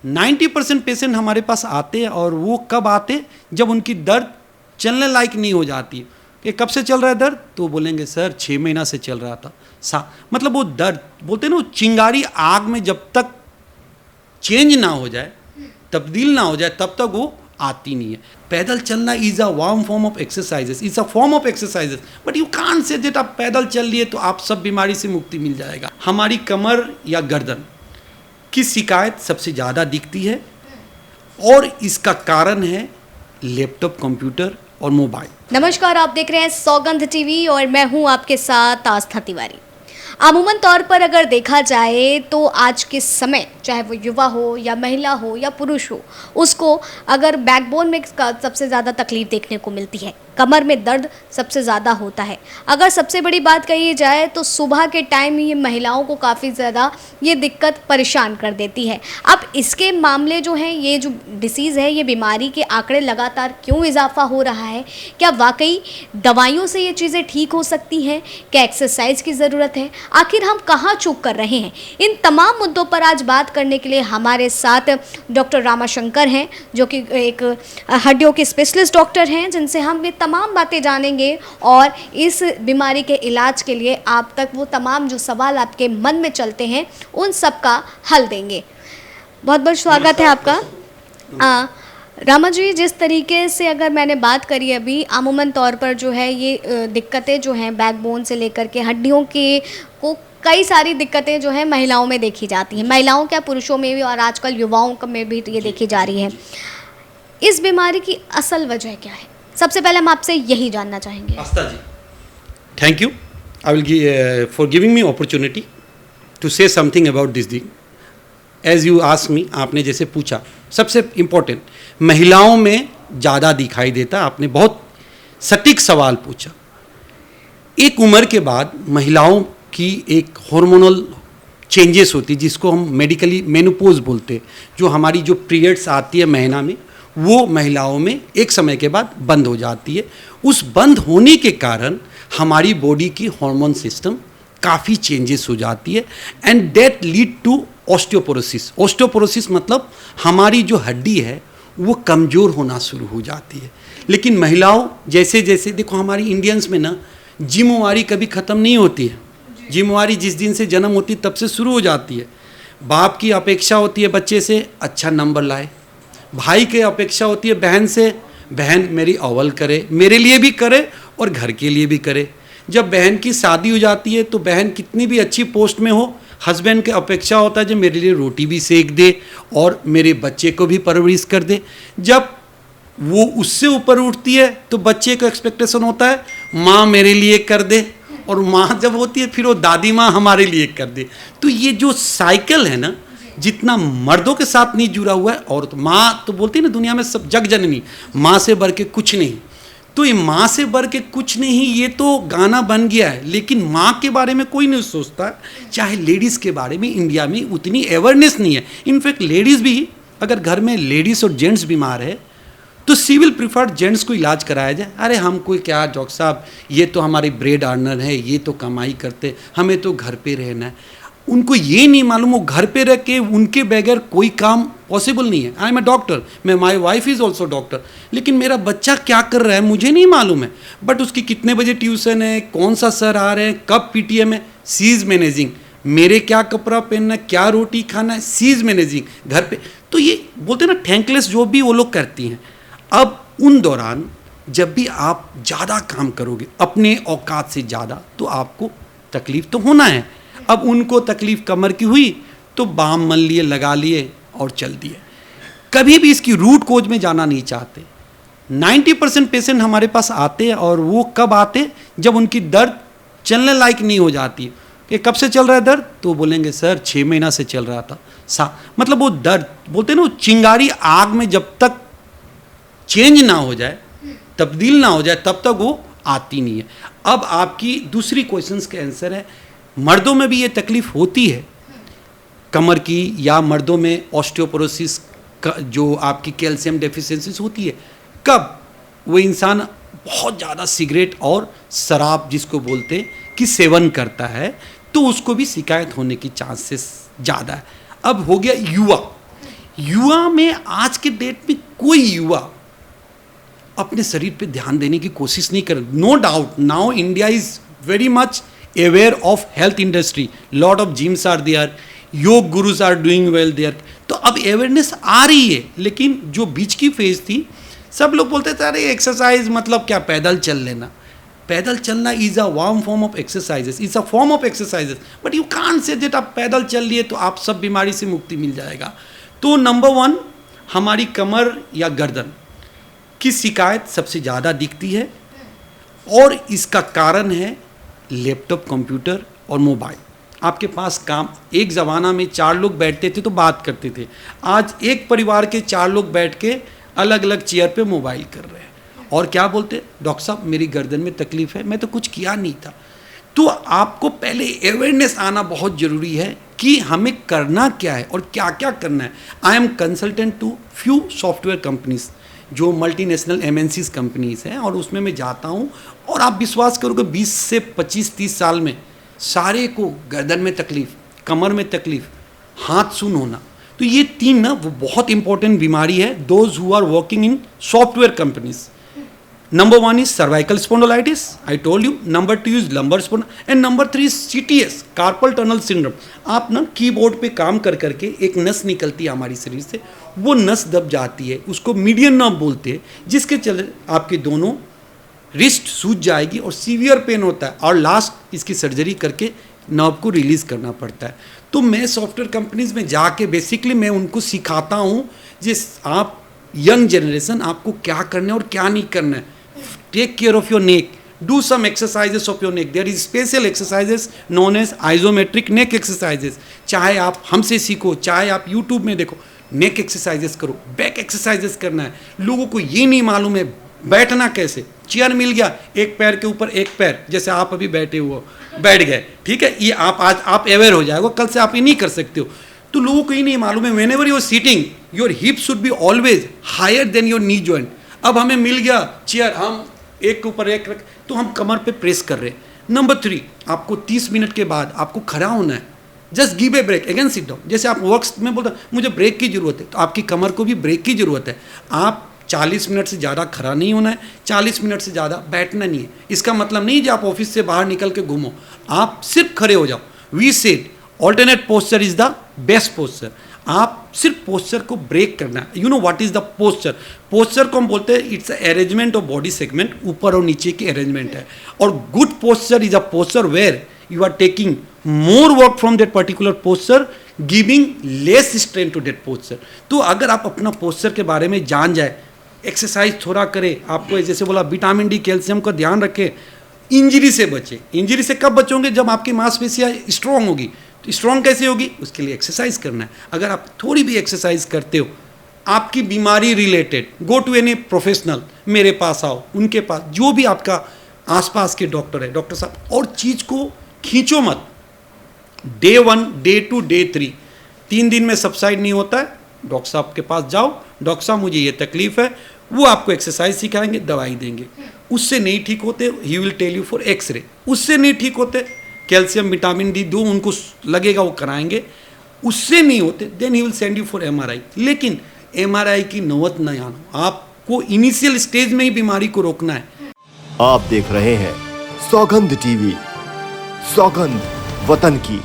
90% patient हमारे पास आते हैं और वो कब आते, जब उनकी दर्द चलने लायक नहीं हो जाती। कि कब से चल रहा है दर्द, तो बोलेंगे सर 6 महीना से चल रहा था। मतलब वो दर्द बोलते हैं ना, वो चिंगारी आग में जब तक चेंज ना हो जाए, तब्दील ना हो जाए, तब तक वो आती नहीं है। पैदल चलना is a warm form of exercises, is a form of exercises, but you can't say that आप पैदल चल लिए तो आप सब बीमारी से मुक्ति मिल जाएगा। हमारी कमर या गर्दन की शिकायत सबसे ज़्यादा दिखती है और इसका कारण है लैपटॉप, कंप्यूटर और मोबाइल। नमस्कार, आप देख रहे हैं सौगंध टीवी और मैं हूं आपके साथ आस्था तिवारी। अमूमन तौर पर अगर देखा जाए तो आज के समय, चाहे वो युवा हो या महिला हो या पुरुष हो, उसको अगर बैकबोन में सबसे ज़्यादा तकलीफ देखने को मिलती है, कमर में दर्द सबसे ज़्यादा होता है। अगर सबसे बड़ी बात कही जाए तो सुबह के टाइम ये महिलाओं को काफ़ी ज़्यादा ये दिक्कत परेशान कर देती है। अब इसके मामले जो हैं, ये जो डिसीज़ है, ये बीमारी के आंकड़े लगातार क्यों इजाफा हो रहा है? क्या वाकई दवाइयों से ये चीज़ें ठीक हो सकती हैं? क्या एक्सरसाइज की ज़रूरत है? आखिर हम कहाँ चूक कर रहे हैं? इन तमाम मुद्दों पर आज बात करने के लिए हमारे साथ डॉक्टर रामाशंकर हैं, जो कि एक हड्डियों के स्पेशलिस्ट डॉक्टर हैं, जिनसे हम ये तमाम बातें जानेंगे और इस बीमारी के इलाज के लिए आप तक वो तमाम जो सवाल आपके मन में चलते हैं उन सब का हल देंगे। बहुत बहुत स्वागत है आपका। रामा जी, जिस तरीके से अगर मैंने बात करी अभी, अमूमन तौर पर जो है ये दिक्कतें जो हैं बैकबोन से लेकर के हड्डियों के को कई सारी दिक्कतें जो हैं महिलाओं में देखी जाती हैं, महिलाओं क्या पुरुषों में भी, और आजकल युवाओं में भी ये देखी जा रही है। इस बीमारी की असल वजह क्या है? सबसे पहले हम आपसे यही जानना चाहेंगे। Aastha ji, thank you I will for giving me opportunity to say something about this thing. As you ask me, आपने जैसे पूछा, सबसे इम्पोर्टेंट महिलाओं में ज़्यादा दिखाई देता। आपने बहुत सटीक सवाल पूछा। एक उम्र के बाद महिलाओं की एक हार्मोनल चेंजेस होती है, जिसको हम मेडिकली मेनोपॉज बोलते हैं। जो हमारी जो पीरियड्स आती है महीना में, वो महिलाओं में एक समय के बाद बंद हो जाती है। उस बंद होने के कारण हमारी बॉडी की हार्मोन सिस्टम काफ़ी चेंजेस हो जाती है and that lead to osteoporosis. Osteoporosis मतलब हमारी जो हड्डी है वो कमज़ोर होना शुरू हो जाती है। लेकिन महिलाओं जैसे जैसे देखो, हमारी इंडियंस में ना जिम्मेवारी कभी ख़त्म नहीं होती है। जिम्मेवारी जिस दिन से जन्म होती है तब से शुरू हो जाती है। बाप की अपेक्षा होती है बच्चे से अच्छा नंबर लाए, भाई की अपेक्षा होती है बहन से, बहन मेरी अव्वल करे, मेरे लिए भी करे और घर के लिए भी करे। जब बहन की शादी हो जाती है तो बहन कितनी भी अच्छी पोस्ट में हो, हस्बैंड की अपेक्षा होता है जो मेरे लिए रोटी भी सेक दे और मेरे बच्चे को भी परवरिश कर दे। जब वो उससे ऊपर उठती है तो बच्चे को एक्सपेक्टेशन होता है माँ मेरे लिए कर दे, और माँ जब होती है फिर वो दादी माँ हमारे लिए कर दे। तो ये जो साइकिल है ना, जितना मर्दों के साथ नहीं जुड़ा हुआ है, औरत माँ तो बोलती है ना दुनिया में सब जग जननी, माँ से बढ़ के कुछ नहीं। तो ये माँ से बढ़ के कुछ नहीं, ये तो गाना बन गया है, लेकिन माँ के बारे में कोई नहीं सोचता। चाहे लेडीज़ के बारे में इंडिया में उतनी अवेयरनेस नहीं है। इनफैक्ट लेडीज़ भी, अगर घर में लेडीज़ और जेंट्स बीमार है तो सिविल प्रिफर्ड जेंट्स को इलाज कराया जाए। अरे हमको क्या डॉक्टर साहब, ये तो हमारी ब्रेड अर्नर है, ये तो कमाई करते, हमें तो घर पे रहना है। उनको ये नहीं मालूम वो घर पे रह के उनके बगैर कोई काम पॉसिबल नहीं है। आई एम ए डॉक्टर, मैं my wife is also doctor, लेकिन मेरा बच्चा क्या कर रहा है मुझे नहीं मालूम है। बट उसकी कितने बजे ट्यूशन है, कौन सा सर आ रहे हैं, कब पीटीएम है, सी इज़ मैनेजिंग। मेरे क्या कपड़ा पहनना है, क्या रोटी खाना है, सी इज़ मैनेजिंग घर पे। तो ये बोलते हैं ना थैंकलेस जॉब भी वो लोग करती हैं। अब उन दौरान जब भी आप ज़्यादा काम करोगे अपने औकात से ज़्यादा, तो आपको तकलीफ़ तो होना है। अब उनको तकलीफ़ कमर की हुई तो बाम मल लिए, लगा लिए और चल दिए। कभी भी इसकी रूट कोज में जाना नहीं चाहते। 90% पेशेंट हमारे पास आते हैं और वो कब आते, जब उनकी दर्द चलने लायक नहीं हो जाती। कि कब से चल रहा है दर्द, तो बोलेंगे सर 6 महीना से चल रहा था। मतलब वो दर्द बोलते हैं ना, वो चिंगारी आग में जब तक चेंज ना हो जाए, तब्दील ना हो जाए, तब तक वो आती नहीं है। अब आपकी दूसरी क्वेश्चंस का आंसर है, मर्दों में भी ये तकलीफ़ होती है कमर की, या मर्दों में ऑस्टियोपोरोसिस जो आपकी कैल्शियम डेफिशिएंसीज होती है। कब वो इंसान बहुत ज़्यादा सिगरेट और शराब जिसको बोलते हैं कि सेवन करता है, तो उसको भी शिकायत होने की चांसेस ज़्यादा है। अब हो गया युवा। युवा में आज के डेट में कोई युवा अपने शरीर पे ध्यान देने की कोशिश नहीं कर। No doubt now India is very much aware of health industry, lot of gyms are there, yoga gurus are doing well there, तो अब अवेयरनेस आ रही है। लेकिन जो बीच की फेज थी, सब लोग बोलते थे अरे एक्सरसाइज मतलब क्या, पैदल चल लेना। पैदल चलना is a one form of exercises, is a form of exercises, but you can't say that आप पैदल चल लिए तो आप सब बीमारी से मुक्ति मिल जाएगा। तो नंबर 1 हमारी कमर या गर्दन की शिकायत सबसे ज़्यादा दिखती है, और इसका कारण है लैपटॉप, कंप्यूटर और मोबाइल। आपके पास काम, एक ज़माना में 4 लोग बैठते थे तो बात करते थे, आज एक परिवार के 4 लोग बैठ के अलग अलग चेयर पे मोबाइल कर रहे हैं, और क्या बोलते, डॉक्टर साहब मेरी गर्दन में तकलीफ है, मैं तो कुछ किया नहीं था। तो आपको पहले अवेयरनेस आना बहुत ज़रूरी है कि हमें करना क्या है और क्या क्या करना है। I am consultant to few software companies जो मल्टीनेशनल MNCs कंपनीज हैं, और उसमें मैं जाता हूँ, और आप विश्वास करोगे 20 से 25-30 साल में सारे को गर्दन में तकलीफ, कमर में तकलीफ, हाथ सुन होना। तो ये 3 ना वो बहुत इंपॉर्टेंट बीमारी है those who are working in software companies. Number 1 is cervical spondylitis, I told you. Number 2 is lumbar spondylitis, and number 3 is CTS, carpal tunnel syndrome. आप ना कीबोर्ड पे काम कर करके एक नस निकलती है हमारी शरीर से, वो नस दब जाती है, उसको मीडियन नर्व बोलते हैं, जिसके चलते आपके दोनों रिस्ट सूज जाएगी और सीवियर पेन होता है, और लास्ट इसकी सर्जरी करके नर्व को रिलीज करना पड़ता है। तो मैं सॉफ्टवेयर कंपनीज में जाके बेसिकली मैं उनको सिखाता हूँ जिस आप यंग जनरेशन आपको क्या करना है और क्या नहीं करना है। Take care of your neck, do some exercises of your neck, there is special exercises known as isometric neck exercises. चाहे आप हमसे सीखो, चाहे आप यूट्यूब में देखो, नेक एक्सरसाइजेस करो, बैक एक्सरसाइजेस करना है। लोगों को ये नहीं मालूम है बैठना कैसे, चेयर मिल गया, एक पैर के ऊपर एक पैर, जैसे आप अभी बैठे हुए बैठ गए, ठीक है, ये आप आज आप अवेयर हो जाएगा, कल से आप ये नहीं कर सकते हो। तो लोगों को ये नहीं मालूम है whenever you are sitting your hip should be always higher than your knee joint. अब हमें मिल गया चेयर, हम एक के ऊपर एक रख, तो हम कमर पे प्रेस कर रहे हैं। नंबर 3, आपको 30 मिनट के बाद आपको खड़ा होना है, just give a break, again sit down. जैसे आप वर्क्स में बोलते मुझे ब्रेक की जरूरत है, तो आपकी कमर को भी ब्रेक की जरूरत है। आप 40 मिनट से ज़्यादा खड़ा नहीं होना है, 40 मिनट से ज़्यादा बैठना नहीं है। इसका मतलब नहीं कि आप ऑफिस से बाहर निकल के घूमो, आप सिर्फ खड़े हो जाओ। We said alternate posture is the best posture. आप सिर्फ पोस्चर को ब्रेक करना है। You know what is the posture? Posture को हम बोलते हैं it's arrangement of body segment, ऊपर और नीचे की अरेंजमेंट है। और good posture is a posture where you are taking more work from that particular posture, giving less strain to that posture. तो अगर आप अपना पोस्चर के बारे में जान जाए, एक्सरसाइज थोड़ा करें, आपको जैसे बोला विटामिन डी कैल्शियम का ध्यान रखें, इंजरी से बचे। इंजरी से कब बचोगे? जब आपकी मांसपेशियाँ स्ट्रांग होगी। तो स्ट्रांग कैसे होगी? उसके लिए एक्सरसाइज करना है। अगर आप थोड़ी भी एक्सरसाइज करते हो, आपकी बीमारी related, go to any professional, मेरे पास आओ, उनके पास, जो भी आपका आसपास के डॉक्टर है, डॉक्टर साहब, और चीज़ को खींचो मत। डे 1, डे 2, डे 3, 3 दिन में सबसाइड नहीं होता है, डॉक्टर साहब के पास जाओ, डॉक्टर साहब मुझे ये तकलीफ है, वो आपको एक्सरसाइज सिखाएंगे, दवाई देंगे। उससे नहीं ठीक होते, he will tell you for X ray. उससे नहीं ठीक होते, कैल्शियम विटामिन डी दो, उनको लगेगा वो कराएंगे। उससे नहीं होते, then he will send you for MRI। लेकिन MRI की नौबत नहीं आना, आपको इनिशियल स्टेज में ही बीमारी को रोकना है। आप देख रहे हैं सौगंध टीवी, सौगंध वतन की।